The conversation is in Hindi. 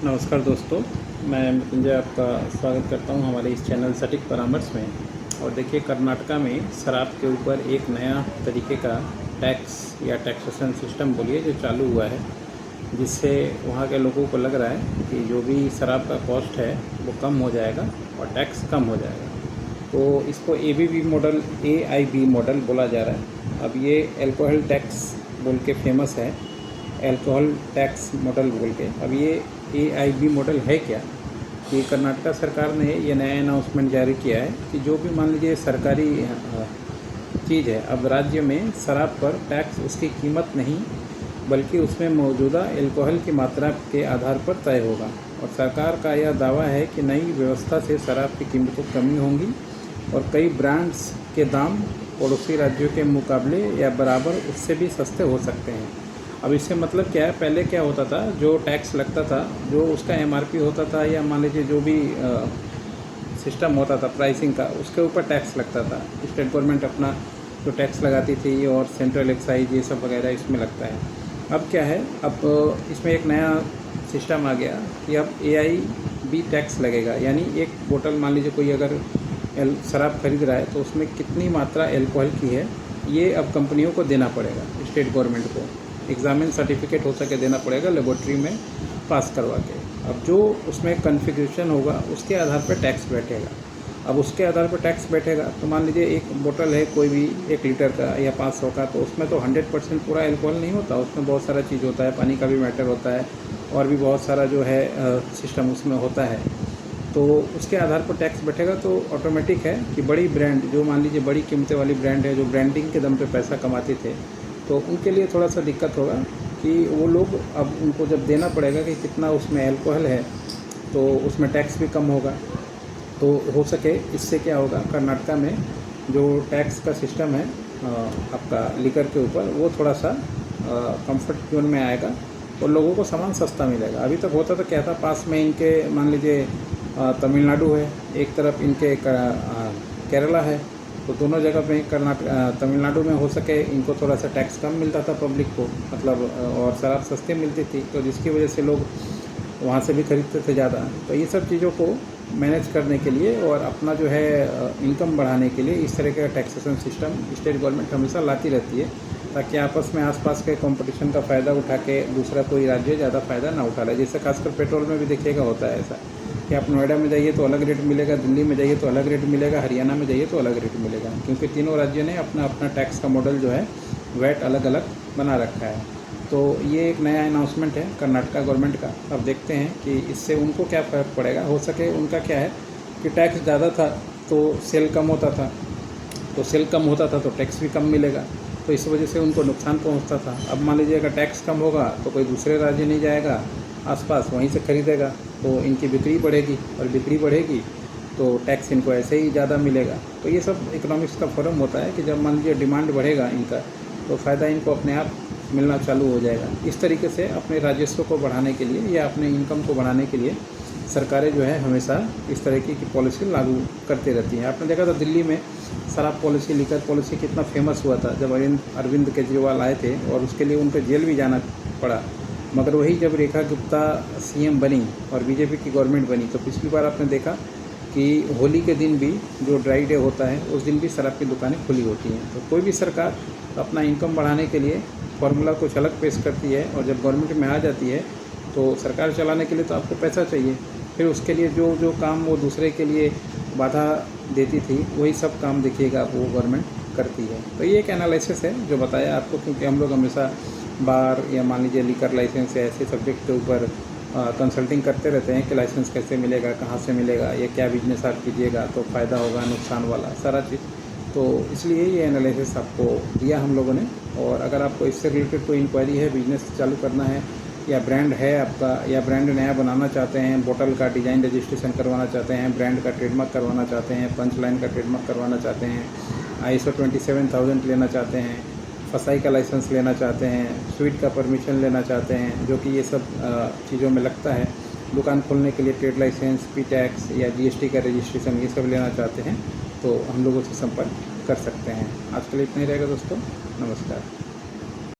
नमस्कार दोस्तों, मैं मृत्युंजय आपका स्वागत करता हूं हमारे इस चैनल सटीक परामर्श में। और देखिए, कर्नाटका में शराब के ऊपर एक नया तरीके का टैक्स या टैक्सेशन सिस्टम बोलिए जो चालू हुआ है, जिससे वहां के लोगों को लग रहा है कि जो भी शराब का कॉस्ट है वो कम हो जाएगा और टैक्स कम हो जाएगा। तो इसको AIB मॉडल बोला जा रहा है। अब ये अल्कोहल टैक्स बोल के फेमस है, अल्कोहल टैक्स मॉडल बोल के। अब ये AIB मॉडल है क्या? कि कर्नाटका सरकार ने ये नया अनाउंसमेंट जारी किया है कि जो भी मान लीजिए सरकारी चीज़ है, अब राज्य में शराब पर टैक्स उसकी कीमत नहीं बल्कि उसमें मौजूदा अल्कोहल की मात्रा के आधार पर तय होगा। और सरकार का यह दावा है कि नई व्यवस्था से शराब की कीमतों कमी होंगी और कई ब्रांड्स के दाम पड़ोसी राज्यों के मुकाबले या बराबर उससे भी सस्ते हो सकते हैं। अब इससे मतलब क्या है, पहले क्या होता था, जो टैक्स लगता था, जो उसका MRP होता था या मान लीजिए जो भी सिस्टम होता था प्राइसिंग का, उसके ऊपर टैक्स लगता था। स्टेट गवर्नमेंट अपना जो टैक्स लगाती थी और सेंट्रल एक्साइज ये सब वगैरह इसमें लगता है। अब क्या है, अब इसमें एक नया सिस्टम आ गया कि अब AIB टैक्स लगेगा। यानी एक बोतल मान लीजिए कोई अगर शराब खरीद रहा है तो उसमें कितनी मात्रा अल्कोहल की है, ये अब कंपनियों को देना पड़ेगा, स्टेट गवर्नमेंट को एग्जामिन सर्टिफिकेट हो सके देना पड़ेगा, लेबोरेटरी में पास करवा के। अब जो उसमें कन्फिग्रेशन होगा उसके आधार पर टैक्स बैठेगा। अब उसके आधार पर टैक्स बैठेगा तो मान लीजिए एक बोतल है कोई भी 1 लीटर का या 500 का, तो उसमें तो 100% पूरा अल्कोहल नहीं होता, उसमें बहुत सारा चीज़ होता है, पानी का भी मैटर होता है और भी बहुत सारा जो है सिस्टम उसमें होता है। तो उसके आधार पर टैक्स बैठेगा। तो ऑटोमेटिक है कि बड़ी ब्रांड, जो मान लीजिए बड़ी कीमतें वाली ब्रांड है, जो ब्रांडिंग के दम पे पैसा कमाते थे, तो उनके लिए थोड़ा सा दिक्कत होगा कि वो लोग अब उनको जब देना पड़ेगा कि कितना उसमें अल्कोहल है, तो उसमें टैक्स भी कम होगा। तो हो सके इससे क्या होगा, कर्नाटका में जो टैक्स का सिस्टम है आपका लिकर के ऊपर, वो थोड़ा सा कंफर्ट जोन में आएगा और लोगों को सामान सस्ता मिलेगा। अभी तक होता तो क्या था, पास में इनके मान लीजिए तमिलनाडु है, एक तरफ इनके केरला है, तो दोनों जगह पे तमिलनाडु में हो सके इनको थोड़ा सा टैक्स कम मिलता था पब्लिक को, मतलब और शराब सस्ती मिलती थी, तो जिसकी वजह से लोग वहाँ से भी खरीदते थे ज़्यादा। तो ये सब चीज़ों को मैनेज करने के लिए और अपना जो है इनकम बढ़ाने के लिए इस तरह का टैक्सेशन सिस्टम स्टेट गवर्नमेंट हमेशा लाती रहती है, ताकि आपस में आसपास के कंपटीशन का फ़ायदा उठा के दूसरा कोई राज्य ज़्यादा फ़ायदा ना उठा ले। जैसे खासकर पेट्रोल में भी देखिएगा होता है ऐसा कि आप नोएडा में जाइए तो अलग रेट मिलेगा, दिल्ली में जाइए तो अलग रेट मिलेगा, हरियाणा में जाइए तो अलग रेट मिलेगा, क्योंकि तीनों राज्यों ने अपना अपना टैक्स का मॉडल जो है वैट अलग अलग बना रखा है। तो ये एक नया अनाउंसमेंट है कर्नाटका गवर्नमेंट का। अब देखते हैं कि इससे उनको क्या फ़र्क पड़ेगा। हो सके उनका क्या है कि टैक्स ज़्यादा था तो सेल कम होता था, तो सेल कम होता था तो टैक्स भी कम मिलेगा, तो इस वजह से उनको नुकसान पहुंचता था। अब मान लीजिए अगर टैक्स कम होगा तो कोई दूसरे राज्य नहीं जाएगा आसपास, वहीं से खरीदेगा, तो इनकी बिक्री बढ़ेगी और बिक्री बढ़ेगी तो टैक्स इनको ऐसे ही ज़्यादा मिलेगा। तो ये सब इकोनॉमिक्स का फॉर्म होता है कि जब मान लीजिए डिमांड बढ़ेगा इनका, तो फ़ायदा इनको अपने आप मिलना चालू हो जाएगा। इस तरीके से अपने राजस्व को बढ़ाने के लिए या अपने इनकम को बढ़ाने के लिए सरकारें जो है हमेशा इस तरह की पॉलिसी लागू करती रहती हैं। आपने देखा था दिल्ली में शराब पॉलिसी, लिकर पॉलिसी कितना फेमस हुआ था जब अरविंद केजरीवाल आए थे, और उसके लिए उनको जेल भी जाना पड़ा। मगर वही जब रेखा गुप्ता CM बनी और BJP की गवर्नमेंट बनी, तो पिछली बार आपने देखा कि होली के दिन भी जो ड्राई डे होता है उस दिन भी शराब की दुकानें खुली होती हैं। तो कोई भी सरकार अपना इनकम बढ़ाने के लिए फार्मूला कुछ अलग पेश करती है, और जब गवर्नमेंट में आ जाती है तो सरकार चलाने के लिए तो आपको पैसा चाहिए, फिर उसके लिए जो जो काम वो दूसरे के लिए बाधा देती थी वही सब काम देखिएगा वो गवर्नमेंट करती है। तो ये एक एनालिसिस है जो बताया आपको, क्योंकि हम लोग हमेशा बार या मान लीजिए लिकर लाइसेंस या ऐसे सब्जेक्ट के ऊपर कंसल्टिंग करते रहते हैं कि लाइसेंस कैसे मिलेगा, कहाँ से मिलेगा, ये क्या बिजनेस आप कीजिएगा तो फ़ायदा होगा, नुकसान वाला सारा चीज़। तो इसलिए ये एनालिसिस आपको दिया हम लोगों ने। और अगर आपको इससे रिलेटेड कोई इंक्वायरी है, बिजनेस चालू करना है या ब्रांड है आपका, या ब्रांड नया बनाना चाहते हैं, बोतल का डिज़ाइन रजिस्ट्रेशन करवाना चाहते हैं, ब्रांड का ट्रेडमार्क करवाना चाहते हैं, पंच लाइन का ट्रेडमार्क करवाना चाहते हैं, ISO 27000 लेना चाहते हैं, फसाई का लाइसेंस लेना चाहते हैं, स्वीट का परमिशन लेना चाहते हैं, जो कि ये सब चीज़ों में लगता है, दुकान खोलने के लिए ट्रेड लाइसेंस, P-टैक्स या GST का रजिस्ट्रेशन, ये सब लेना चाहते हैं, तो हम लोगों से संपर्क कर सकते हैं। आज के लिए इतना ही रहेगा दोस्तों, नमस्कार।